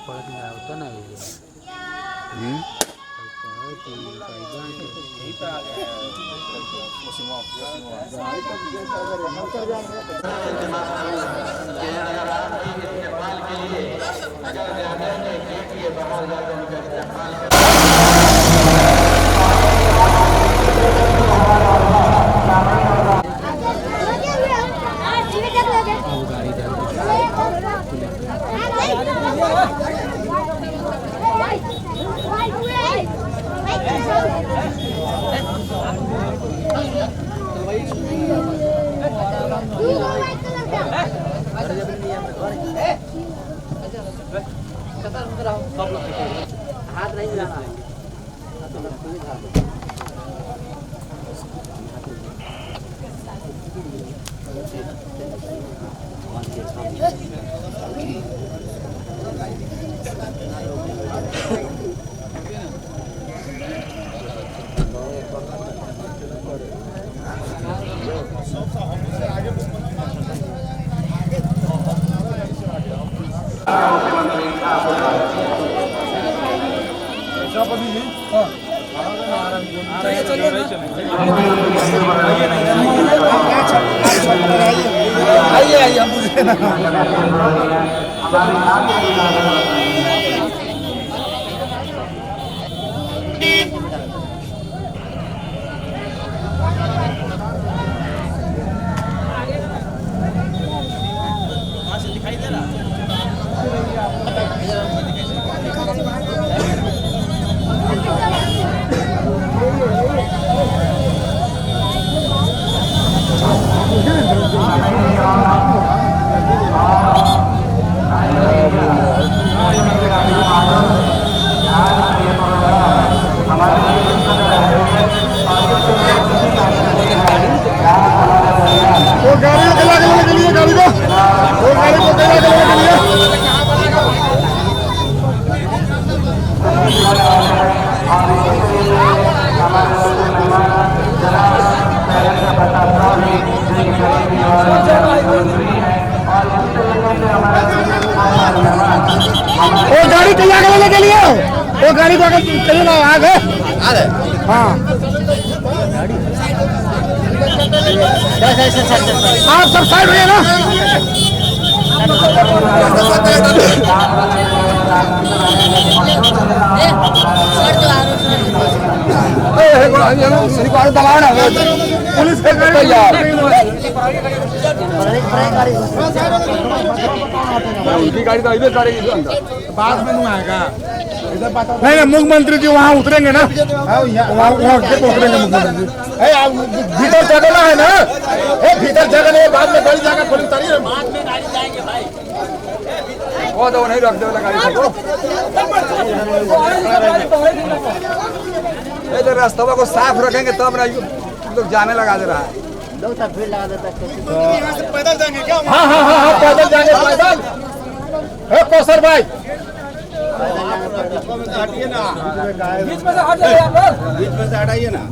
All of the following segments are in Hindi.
पळत नाही होता ना हाथ नहीं मिलाना है। आइए हम पूछे ना दिखाई दे रहा वो गाड़ी तैयार करने के लिए वो गाड़ी को चले ना आगे हाँ आप सब साइड हुए ना पुलिस गाड़ी तो इधर करेगी बाद में नहीं आएगा नहीं मुख्यमंत्री जी वहाँ उतरेंगे ना वहाँ उतरेंगे मुख्यमंत्री जी भीतर जगह है ना भीतर जगह नहीं बाद में गाड़ी जाकर पुलिस तारी बाद में गाड़ी जाएंगे भाई वो तो नहीं रख दो गाड़ी इधर रास्ता को साफ रखेंगे तब ना लोग जाने लगा दे रहा है भीड़ लगा देता पैदल जाएंगे क्या हाँ हाँ हाँ हाँ पैदल जाएंगे पैदल कौसर भाई हटिए ना बीच में से हट जाइए आप बीच में से हटाइए ना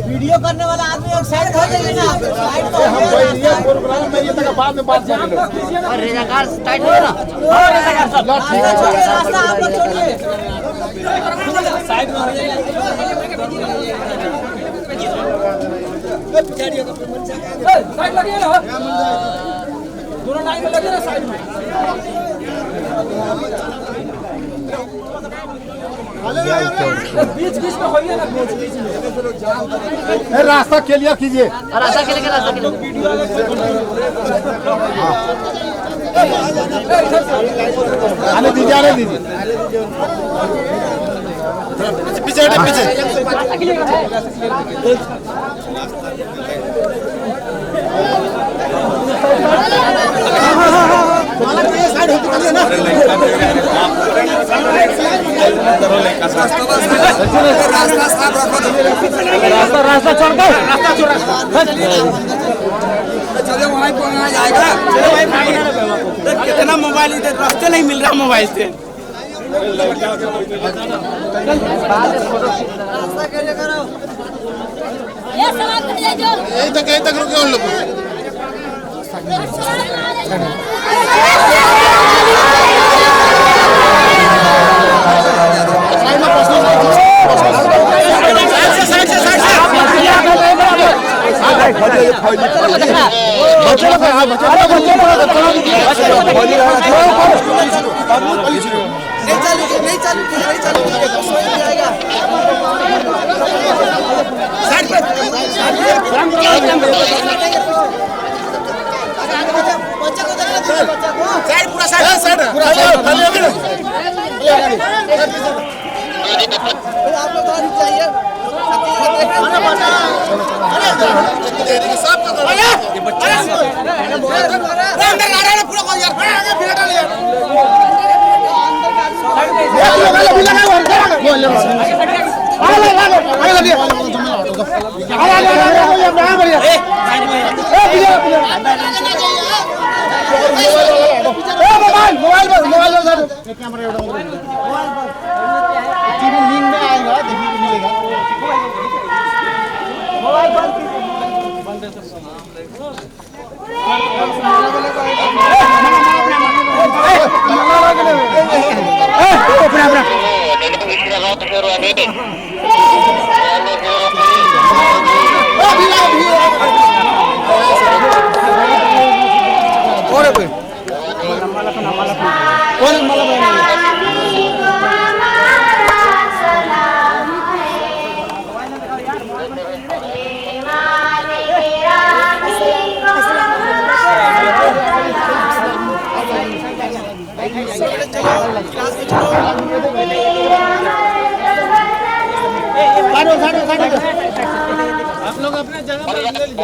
वीडियो करने वाला आदमी एक साइड हो जाइए ना साइड तो हम ये प्रोग्राम में ये तक बाद में बात करेंगे और रेजाकार टाइट हो ना हां रेजाकार सब रास्ता आप लोग छोड़िए साइड में हो जाइए पिछाड़िए तो साइड लगिए ना दोनों लाइन में लगे ना साइड में बीच बीच में होइए ना बीच बीच में रास्ता क्लियर कीजिए रास्ता क्लियर रास्ता क्लियर आने दीजिए आने दीजिए पीछे पीछे रास्ता छोड़ दो रास्ता छोड़ा चलो वहीं पहुंचना जाएगा चलो भाई कितना मोबाइल इधर रास्ते नहीं मिल रहा मोबाइल से यही तक रुके उन लोग आप लोग अपने जगह पर ले लीजिए।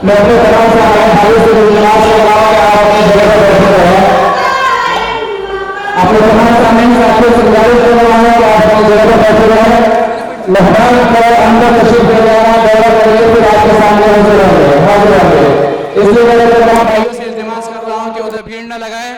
मैं अपने तमाम भाइयों से गुजारिश कर रहा हूं कि आप अपनी जगह पर बैठे रहें। अपने तमाम सामने साथियों से गुजारिश कर रहा हूं कि आप अपनी जगह पर बैठे रहें। मेहमान को अंदर तशरीफ ले जाना दौरा करिए, फिर आपके सामने हाजिर होंगे। इसलिए मैं अपने तमाम भाइयों से इल्तिमास कर रहा हूं कि उधर भीड़ न लगाएं,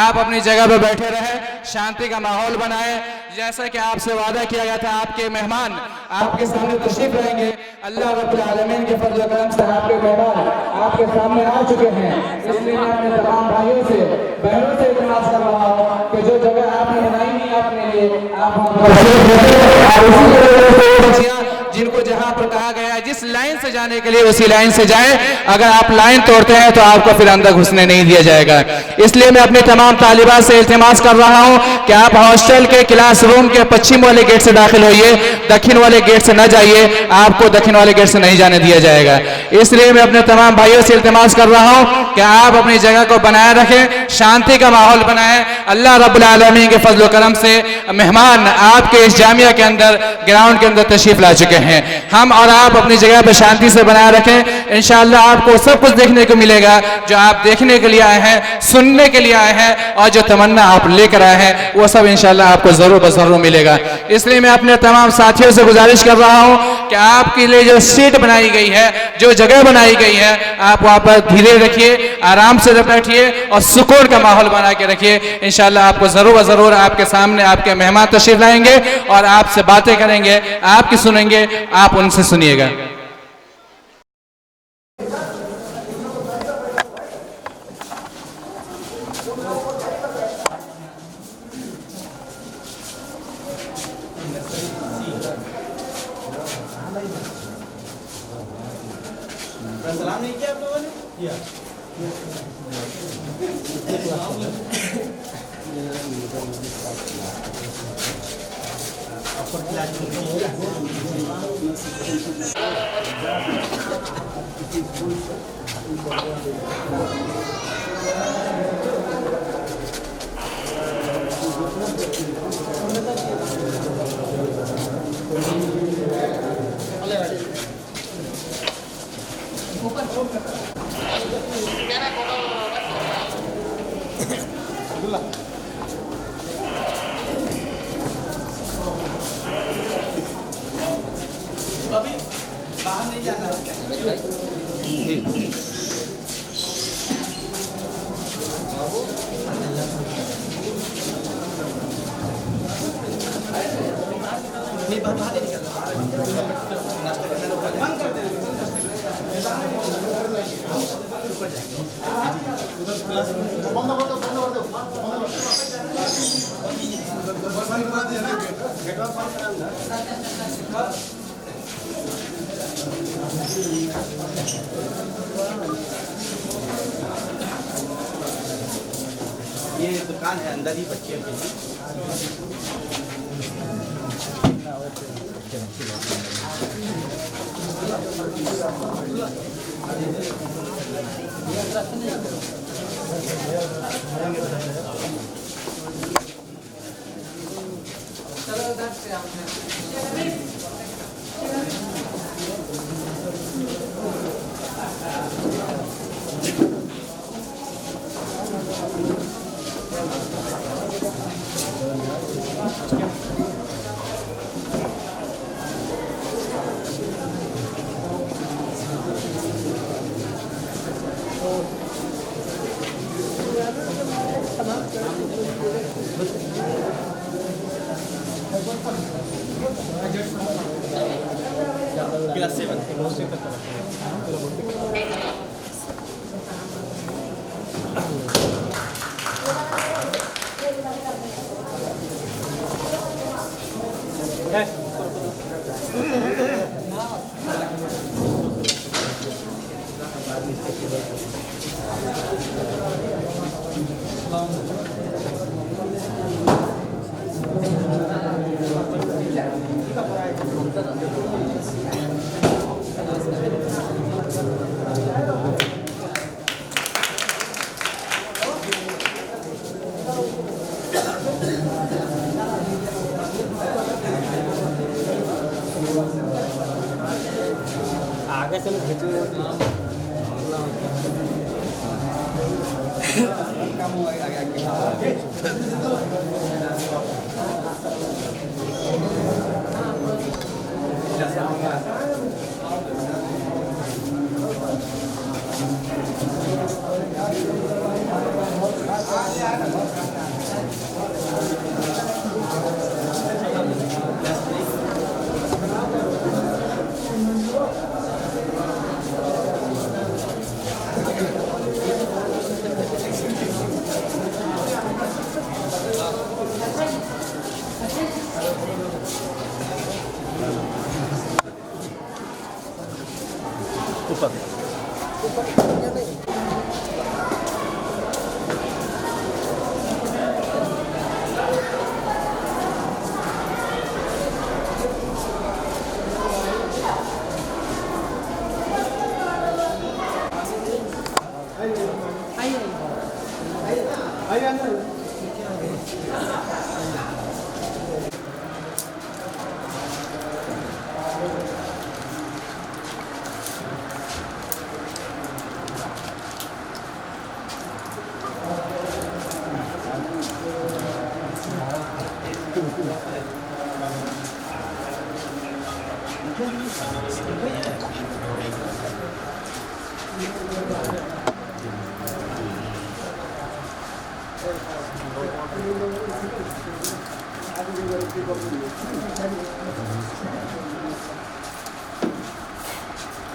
आप अपनी जगह पर बैठे रहें, शांति का माहौल बनाएं। जैसा कि आपसे वादा किया गया था, आपके मेहमान आपके सामने तशरीफ रहेंगे। अल्लाह रब्बुल आलमीन के फजल करम से आपके मेहमान आपके सामने आ चुके हैं। इसलिए मैं अपने तमाम भाइयों से बहनों से इल्तिमास कर रहा हूँ कि जो जगह आपने बनाई नहीं अपने लिए, आप जिनको जहां पर कहा गया है जिस लाइन से जाने के लिए उसी लाइन से जाएं। अगर आप लाइन तोड़ते हैं तो आपको फिर अंदर घुसने नहीं दिया जाएगा। इसलिए मैं अपने तमाम तालिबात से इल्तिमास कर रहा हूं कि आप हॉस्टल के क्लासरूम के पश्चिम वाले गेट से दाखिल होइए, दक्षिण वाले गेट से न जाइए, आपको दक्षिण वाले गेट से नहीं जाने दिया जाएगा। इसलिए मैं अपने तमाम भाइयों से इल्तिमास कर रहा हूं कि आप अपनी जगह को बनाए रखें, शांति का माहौल बनाएं। अल्लाह रब्बुल आलमीन के फजल करम से मेहमान आपके इस जामिया के अंदर ग्राउंड के अंदर तशरीफ ला चुके हैं। हम और आप अपनी जगह पर शांति से बनाए रखें। इंशाअल्लाह आपको सब कुछ देखने को मिलेगा जो आप देखने के लिए आए हैं, सुनने के लिए आए हैं, और जो तमन्ना आप लेकर आए हैं वो सब इंशाअल्लाह आपको जरूर बजरूर मिलेगा। इसलिए मैं अपने तमाम साथियों से गुजारिश कर रहा हूं कि आपके लिए जो सीट बनाई गई है, जो जगह बनाई गई है, आप वहां पर धीरे रखिए, आराम से बैठिए और सुकून का माहौल बना के रखिए। इंशाअल्लाह आपको जरूर जरूर आपके सामने आपके मेहमान तशरीफ लाएंगे और आपसे बातें करेंगे, आपकी सुनेंगे, आप उनसे सुनिएगा। सलाम नहीं किया आप लोगों ने? किया। ये दुकान है अंदर ही बच्चे के लिए। क्लास 7 आगे से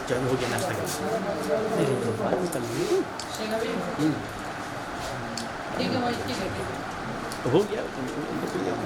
चलो हो गया नाश्ता हो गया